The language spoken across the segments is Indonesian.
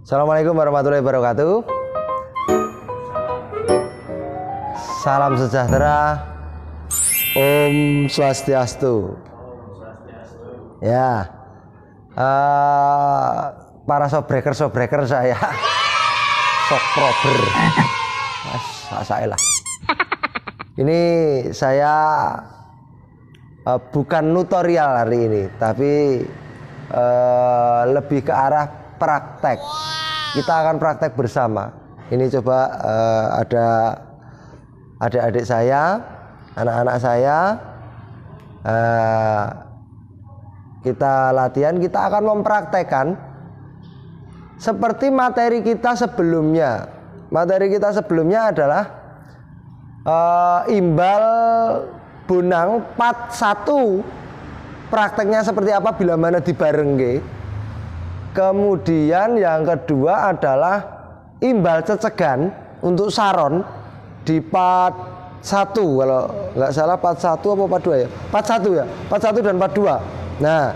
Assalamualaikum warahmatullahi wabarakatuh. Salam sejahtera. Om Swastiastu. Ya, para sobreker saya, sokprober, saya lah. Ini saya bukan tutorial hari ini, tapi lebih ke arah praktek. Kita akan praktek bersama. Ini coba ada adik-adik saya, anak-anak saya. Kita latihan, kita akan mempraktekkan seperti materi kita sebelumnya. Materi kita sebelumnya adalah imbal bonang part 1. Prakteknya seperti apa bila mana dibarengke. Kemudian yang kedua adalah imbal cecegan untuk saron di part 1, kalau nggak salah part 1 apa part 2 ya? Part 1 ya, part 1 dan part 2. Nah,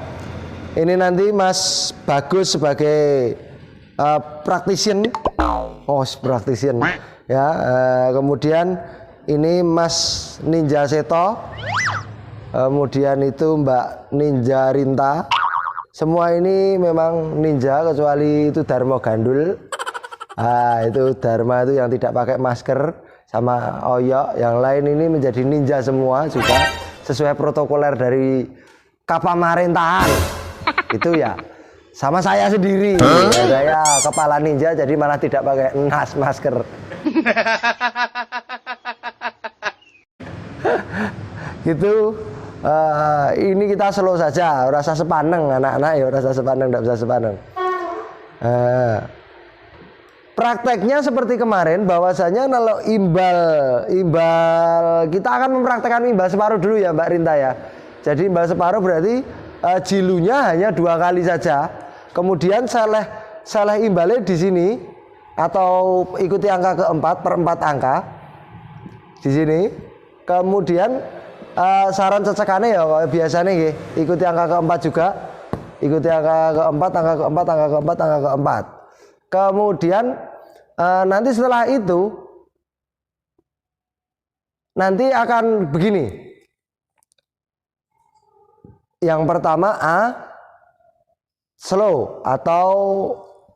ini nanti Mas Bagus sebagai praktisian, praktisian ya. Kemudian ini Mas Ninja Seto, kemudian itu Mbak Ninja Rinta. Semua ini memang ninja kecuali itu Dharma Gandul. Itu Dharma itu yang tidak pakai masker, sama Oyo. Yang lain ini menjadi ninja semua juga sesuai protokoler dari Kapamerintahan. Itu ya. Sama saya sendiri. Saya kepala ninja jadi malah tidak pakai masker. Gitu. Ini kita slow saja, rasa sepaneng anak-anak ya, rasa sepaneng, tidak bisa sepaneng. Prakteknya seperti kemarin, bahwasanya kalau imbal kita akan mempraktekkan imbal separuh dulu ya Mbak Rinta ya. Jadi imbal separuh berarti jilunya hanya 2 kali saja. Kemudian seleh imbalnya di sini atau ikuti angka keempat per 4 angka di sini. Kemudian saran cecekannya ya biasanya nggih, ikuti angka keempat juga, ikuti angka keempat, angka keempat, angka keempat, angka keempat. Kemudian nanti setelah itu nanti akan begini. Yang pertama slow atau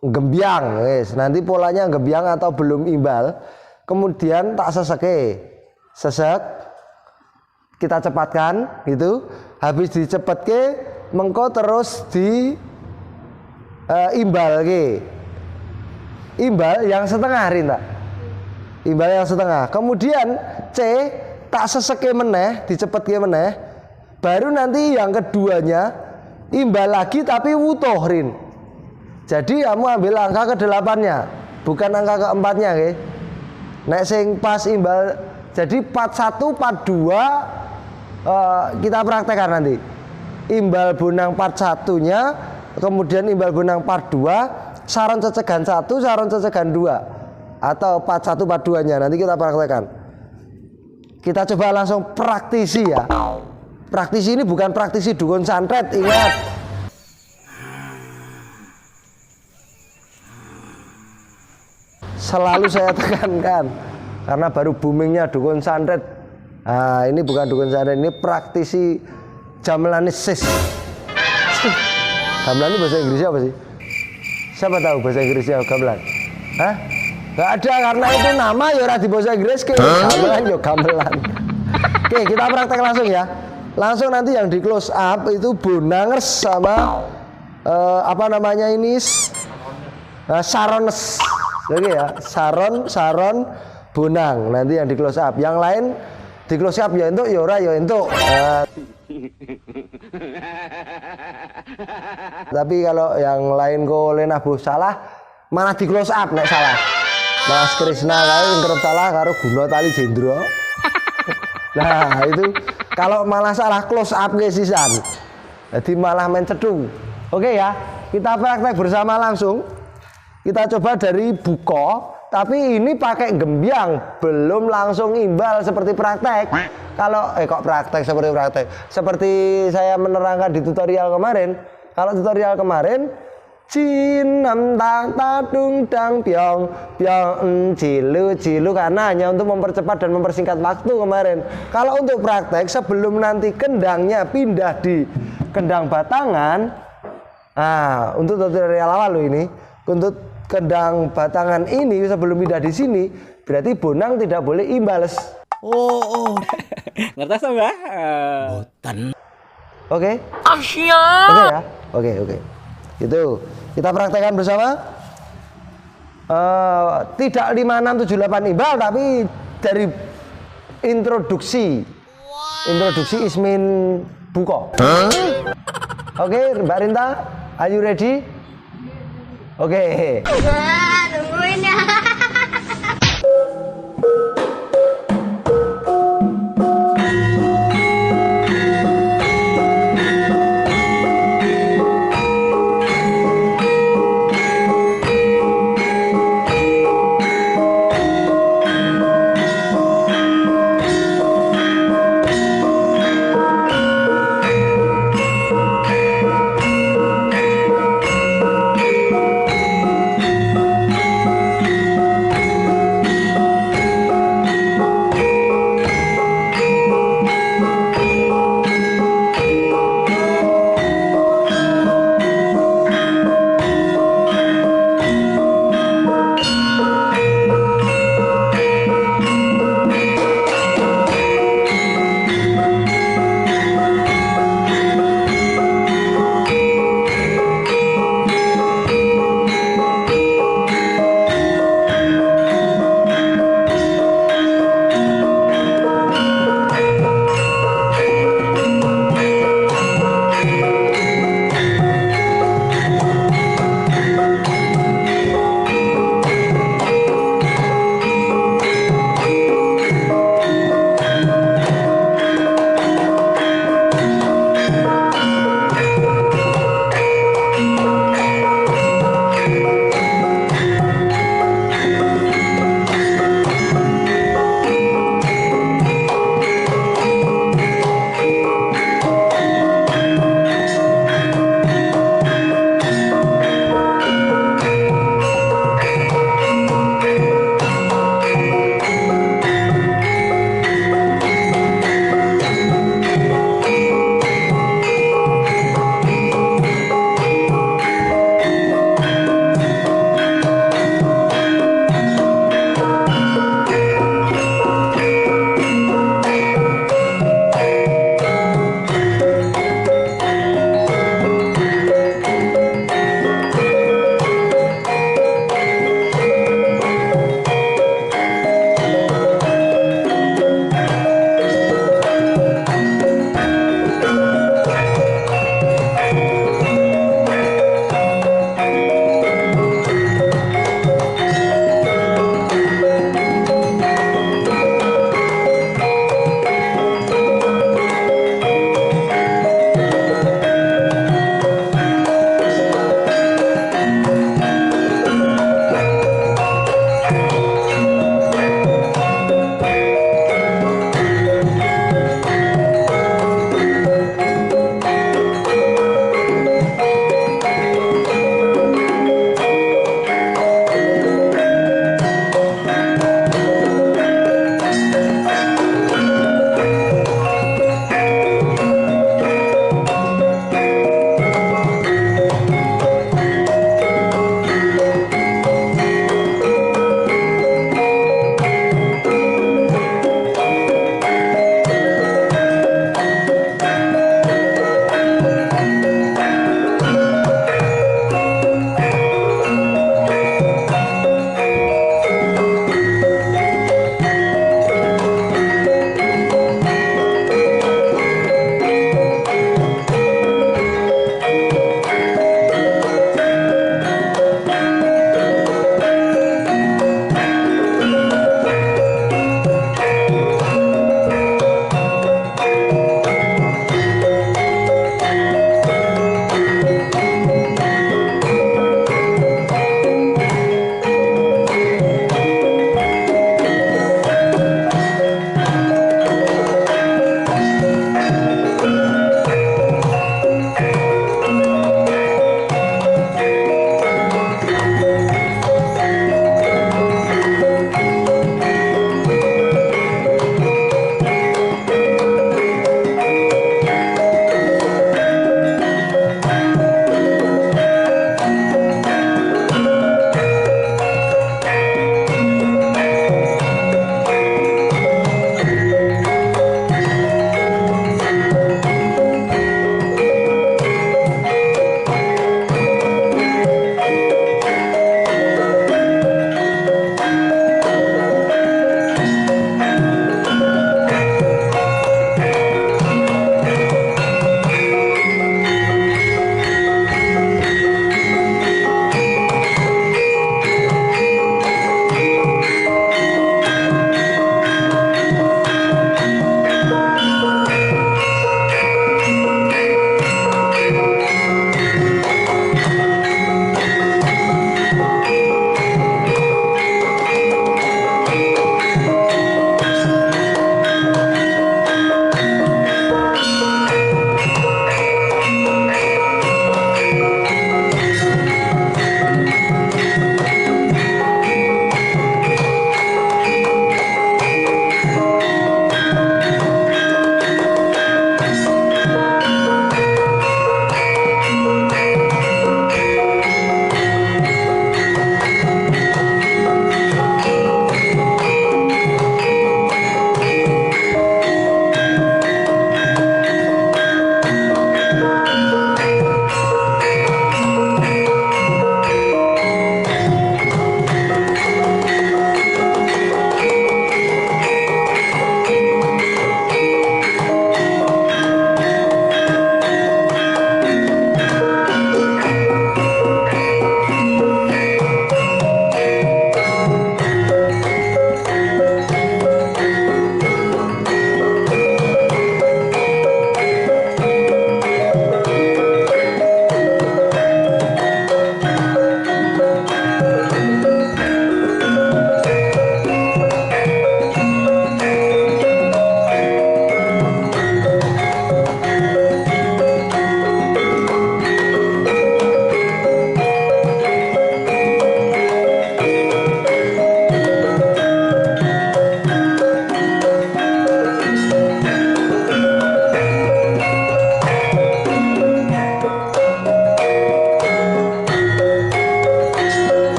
gembyang, nanti polanya gembyang atau belum imbal. Kemudian tak sesek, kita cepatkan gitu. Habis dicepetke mengko terus di imbal ke. Imbal yang setengah Rinta. Imbal yang setengah. Kemudian C tak seseke meneh, dicepetke meneh. Baru nanti yang keduanya imbal lagi tapi wutuh Rin. Jadi kamu ambil angka ke-8-nya, bukan angka ke-4-nya nggih. Nek sing pas imbal, jadi part 1, part 2 kita praktekkan nanti. Imbal bonang part 1-nya, kemudian imbal bonang part 2, saron cecegan 1, saron cecegan 2. Atau part 1, part 2-nya nanti kita praktekkan. Kita coba langsung praktisi ya. Praktisi ini bukan praktisi dukun santet, ingat. Selalu saya tekankan, karena baru boomingnya dukun santet. Nah, ini bukan dukun santet, ini praktisi gamelanisis. Gamelan itu bahasa Inggrisnya apa sih? Siapa tahu bahasa Inggrisnya gamelan? Hah? Gak ada, karena itu nama ya ora di bahasa Inggris ke. Gamelan yo gamelan. Oke, kita praktek langsung ya. Langsung nanti yang di close up itu bonangers sama apa namanya ini sarones. Oke ya, saron bonang nanti yang di close up. Yang lain di close up ya entuk ya ora ya entuk. Tapi kalau yang lain kok lenabuh salah malah di close up nek salah. Mas Krisna kae kerep salah karo Guna Tali Jendro. Nah, itu kalau malah salah close up nggih sisan. Jadi malah main cedung. Oke ya, kita praktek bersama langsung. Kita coba dari buko, tapi ini pakai gembyang, belum langsung imbal seperti praktek. Kalau kok praktek seperti praktek. Seperti saya menerangkan di tutorial kemarin. Kalau tutorial kemarin Cinam tak tadung dang pyong pyong cilu cilu, karena hanya untuk mempercepat dan mempersingkat waktu kemarin. Kalau untuk praktek sebelum nanti kendangnya pindah di kendang batangan, nah untuk tutorial awal lo ini, untuk kendang batangan ini sebelum pindah di sini, berarti bonang tidak boleh imbales. Oh. Ngerti Mbah? Boten. Oke? Asia. Oke ya? Oke. Itu kita praktekkan bersama. Tidak 5, 6, 7, 8 imbal, tapi dari introduksi. Introduksi Ismin Buko. Oke, Mbak Rinta, are you ready? Oke. Nungguin ya.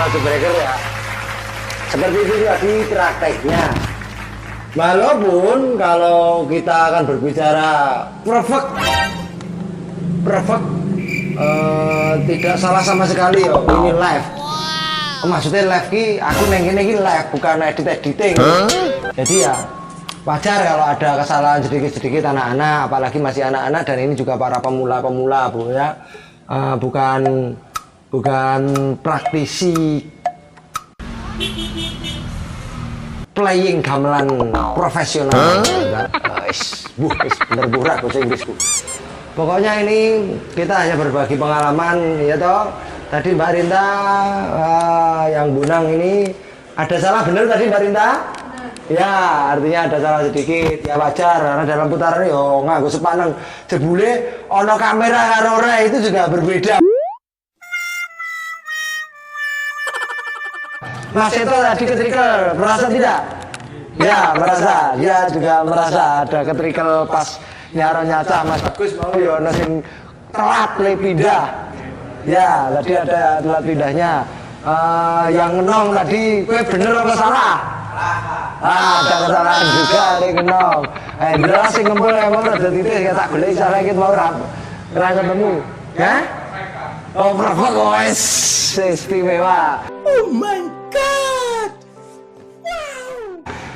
sepatu breaker ya. Seperti itu tadi prakteknya. Walaupun kalau kita akan berbicara perfect, tidak salah sama sekali yo. Ini live. Maksudnya live ki, aku neng ini live bukan editing. Jadi ya wajar kalau ada kesalahan sedikit-sedikit anak-anak, apalagi masih anak-anak dan ini juga para pemula-pemula bu ya, bukan praktisi playing gamelan profesional. Bener burak bahasa Inggrisku. Pokoknya ini kita hanya berbagi pengalaman ya toh. Tadi Mbak Rinta yang bunang ini ada salah bener tadi Mbak Rinta? Ya, artinya ada salah sedikit, ya wajar karena dalam putaran yo nganggo sepaneng jebule ono kamera karo ora itu juga berbeda. Mas Seto tadi ketrikel, merasa tidak? Ya, merasa. Dia juga merasa ada ketrikel pas nyaro nyaca Mas Bagus mau yo ono sing telat le pindah. Ya, tadi ada telat pindahnya. Yang ngenong tadi kowe bener apa salah? Ada kesalahan juga nih kenong. Jelas sing ngempul emang rada titik ya tak golek salah iki mau ora ketemu. Ya? Oh, perfect guys. Istimewa. Oh my god. Wow.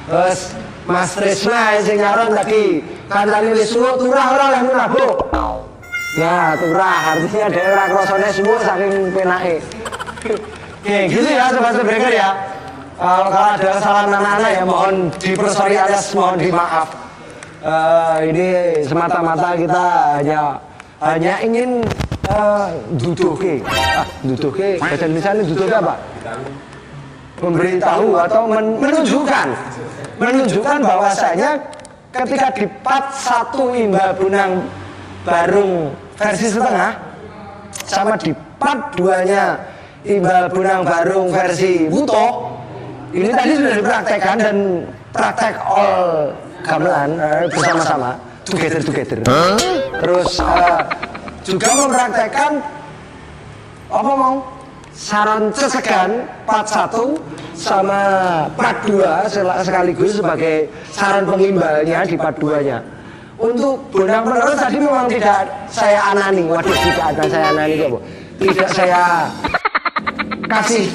Terus Mas Trisna sing nyaron tadi kandhane wis suwuk turah ora lek nabu. Ya, turah artinya daerah krosone suwuk saking penake. Oke, gitu ya sobat breaker ya. Kalau ada kesalahan anak-anak ya mohon dipersori alias mohon dimaaf. Ini semata-mata kita hanya ingin duduke bahasa Indonesia ini duduke apa? Memberitahu atau menunjukkan bahwasanya ketika di part 1 Imbal Bonang Barung versi setengah sama di part 2-nya Imbal Bonang Barung versi Wuto ini tadi sudah dipraktekkan dan praktek all gamelan bersama-sama together. Terus juga mempraktekkan apa mau saran cesegan part 1 sama part 2 sekaligus sebagai saran pengimbalnya di part 2-nya. Untuk bonang penerus tadi memang tidak saya anani. Waduh, tidak ada saya anani kok. Tidak saya kasih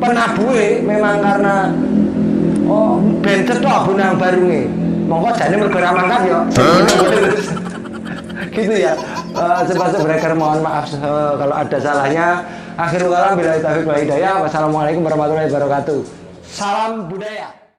penabue memang karena ben cetok bonang barunge. Monggo jane mergo ra mangkat yo. Gitu ya. Sobat breaker mohon maaf kalau ada salahnya. Akhirul kalam billahi taufiq wal hidayah. Wassalamualaikum warahmatullahi wabarakatuh. Salam budaya.